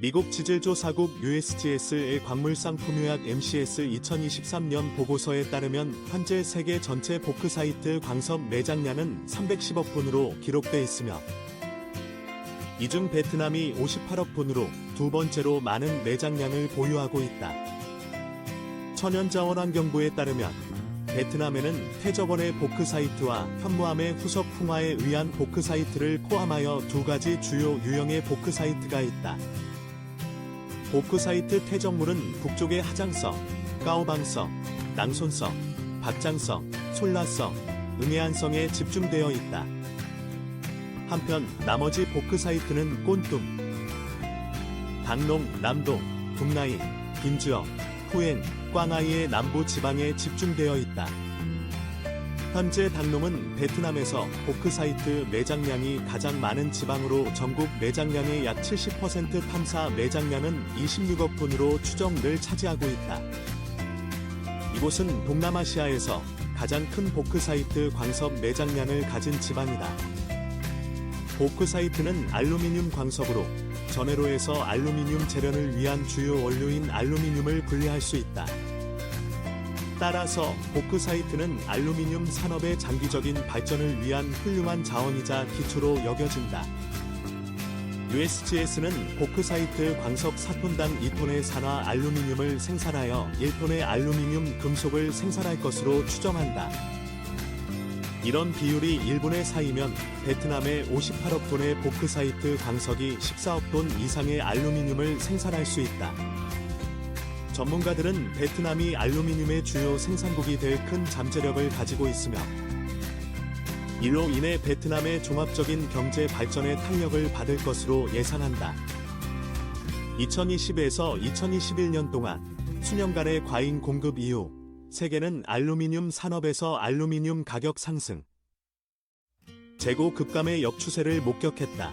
미국 지질조사국 USGS의 광물상품유약 MCS 2023년 보고서에 따르면 현재 세계 전체 보크사이트 광석 매장량은 310억 톤으로 기록돼 있으며 이 중 베트남이 58억 톤으로 두 번째로 많은 매장량을 보유하고 있다. 천연자원환경부에 따르면 베트남에는 태저번의 보크사이트와 현무암의 후석 풍화에 의한 보크사이트를 포함하여 두 가지 주요 유형의 보크사이트가 있다. 보크사이트 퇴적물은 북쪽의 하장성, 까오방성, 낭손성, 박장성, 솔라성, 응해안성에 집중되어 있다. 한편 나머지 보크사이트는 꼰뚱, 당농, 남동, 북나이, 김주어, 후엔, 꽝아이의 남부 지방에 집중되어 있다. 현재 당농은 베트남에서 보크사이트 매장량이 가장 많은 지방으로 전국 매장량의 약 70% 탐사 매장량은 26억 톤으로 추정을 차지하고 있다. 이곳은 동남아시아에서 가장 큰 보크사이트 광석 매장량을 가진 지방이다. 보크사이트는 알루미늄 광석으로 전해로에서 알루미늄 재련을 위한 주요 원료인 알루미늄을 분리할 수 있다. 따라서 보크사이트는 알루미늄 산업의 장기적인 발전을 위한 훌륭한 자원이자 기초로 여겨진다. USGS는 보크사이트 광석 4톤당 2톤의 산화 알루미늄을 생산하여 1톤의 알루미늄 금속을 생산할 것으로 추정한다. 이런 비율이 1분의 4이면 베트남의 58억 톤의 보크사이트 광석이 14억 톤 이상의 알루미늄을 생산할 수 있다. 전문가들은 베트남이 알루미늄의 주요 생산국이 될 큰 잠재력을 가지고 있으며 이로 인해 베트남의 종합적인 경제 발전에 탄력을 받을 것으로 예상한다. 2020에서 2021년 동안 수년간의 과잉 공급 이후 세계는 알루미늄 산업에서 알루미늄 가격 상승, 재고 급감의 역추세를 목격했다.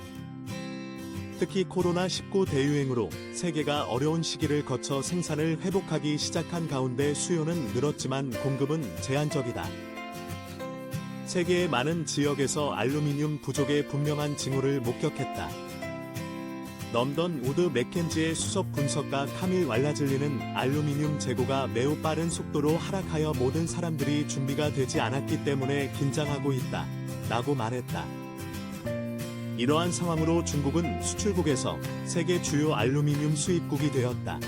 특히 코로나19 대유행으로 세계가 어려운 시기를 거쳐 생산을 회복하기 시작한 가운데 수요는 늘었지만 공급은 제한적이다. 세계의 많은 지역에서 알루미늄 부족의 분명한 징후를 목격했다. 런던 우드 맥켄지의 수석 분석가 카밀 왈라즐리는 알루미늄 재고가 매우 빠른 속도로 하락하여 모든 사람들이 준비가 되지 않았기 때문에 긴장하고 있다. 라고 말했다. 이러한 상황으로 중국은 수출국에서 세계 주요 알루미늄 수입국이 되었다.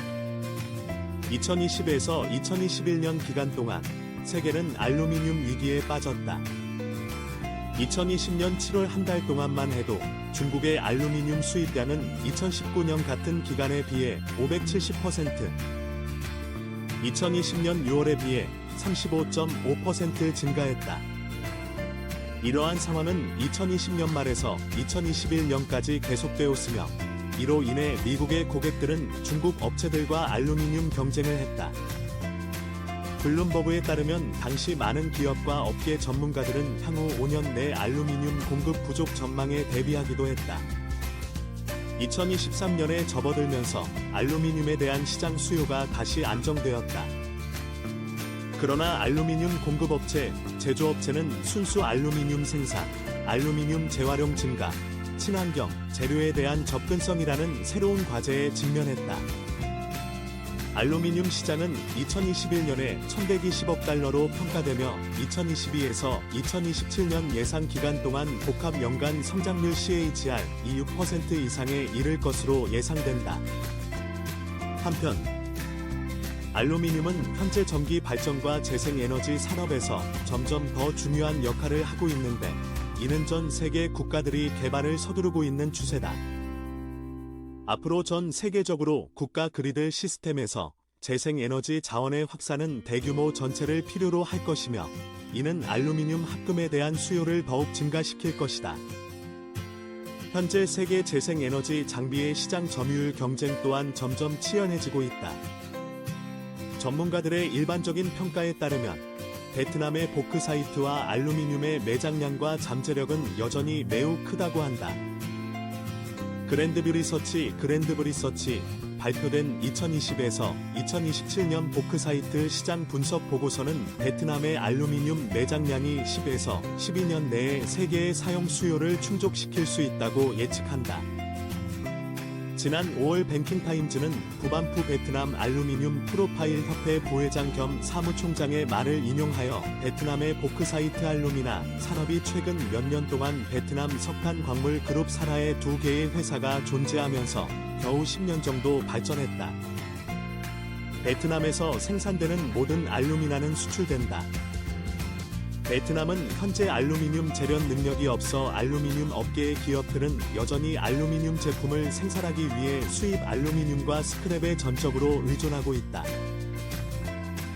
2020에서 2021년 기간 동안 세계는 알루미늄 위기에 빠졌다. 2020년 7월 한 달 동안만 해도 중국의 알루미늄 수입량은 2019년 같은 기간에 비해 570%, 2020년 6월에 비해 35.5% 증가했다. 이러한 상황은 2020년 말에서 2021년까지 계속되었으며 이로 인해 미국의 고객들은 중국 업체들과 알루미늄 경쟁을 했다. 블룸버그에 따르면 당시 많은 기업과 업계 전문가들은 향후 5년 내 알루미늄 공급 부족 전망에 대비하기도 했다. 2023년에 접어들면서 알루미늄에 대한 시장 수요가 다시 안정되었다. 그러나 알루미늄 공급업체, 제조업체는 순수 알루미늄 생산, 알루미늄 재활용 증가, 친환경, 재료에 대한 접근성이라는 새로운 과제에 직면했다. 알루미늄 시장은 2021년에 1120억 달러로 평가되며 2022에서 2027년 예상 기간 동안 복합 연간 성장률 CAGR 6% 이상에 이를 것으로 예상된다. 한편 알루미늄은 현재 전기 발전과 재생에너지 산업에서 점점 더 중요한 역할을 하고 있는데 이는 전 세계 국가들이 개발을 서두르고 있는 추세다. 앞으로 전 세계적으로 국가 그리드 시스템에서 재생에너지 자원의 확산은 대규모 전체를 필요로 할 것이며 이는 알루미늄 합금에 대한 수요를 더욱 증가시킬 것이다. 현재 세계 재생에너지 장비의 시장 점유율 경쟁 또한 점점 치열해지고 있다. 전문가들의 일반적인 평가에 따르면 베트남의 보크사이트와 알루미늄의 매장량과 잠재력은 여전히 매우 크다고 한다. 그랜드뷰 리서치 발표된 2020에서 2027년 보크사이트 시장 분석 보고서는 베트남의 알루미늄 매장량이 10에서 12년 내에 세계의 사용 수요를 충족시킬 수 있다고 예측한다. 지난 5월 뱅킹타임즈는 구반푸 베트남 알루미늄 프로파일 협회 부회장 겸 사무총장의 말을 인용하여 베트남의 보크사이트 알루미나 산업이 최근 몇 년 동안 베트남 석탄 광물 그룹 산하의 2개의 회사가 존재하면서 겨우 10년 정도 발전했다. 베트남에서 생산되는 모든 알루미나는 수출된다. 베트남은 현재 알루미늄 재련 능력이 없어 알루미늄 업계의 기업들은 여전히 알루미늄 제품을 생산하기 위해 수입 알루미늄과 스크랩에 전적으로 의존하고 있다.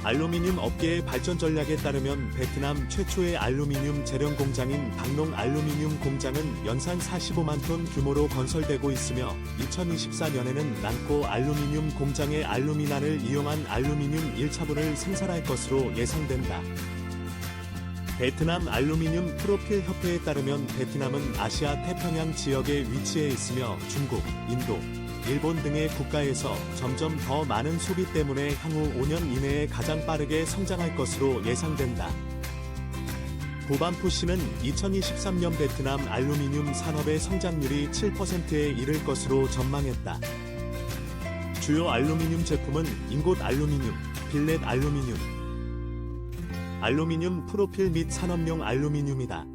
알루미늄 업계의 발전 전략에 따르면 베트남 최초의 알루미늄 재련 공장인 박농 알루미늄 공장은 연산 45만 톤 규모로 건설되고 있으며 2024년에는 난코 알루미늄 공장의 알루미나를 이용한 알루미늄 1차분을 생산할 것으로 예상된다. 베트남 알루미늄 프로필 협회에 따르면 베트남은 아시아 태평양 지역에 위치해 있으며 중국, 인도, 일본 등의 국가에서 점점 더 많은 소비 때문에 향후 5년 이내에 가장 빠르게 성장할 것으로 예상된다. 구반푸시는 2023년 베트남 알루미늄 산업의 성장률이 7%에 이를 것으로 전망했다. 주요 알루미늄 제품은 인곳 알루미늄, 빌렛 알루미늄, 알루미늄 프로필 및 산업용 알루미늄이다.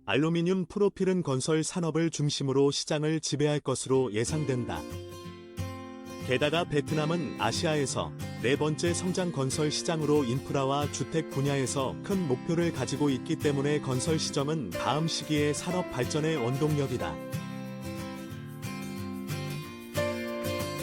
알루미늄 프로필은 건설 산업을 중심으로 시장을 지배할 것으로 예상된다. 게다가 베트남은 아시아에서 네 번째 성장 건설 시장으로 인프라와 주택 분야에서 큰 목표를 가지고 있기 때문에 건설 시점은 다음 시기의 산업 발전의 원동력이다.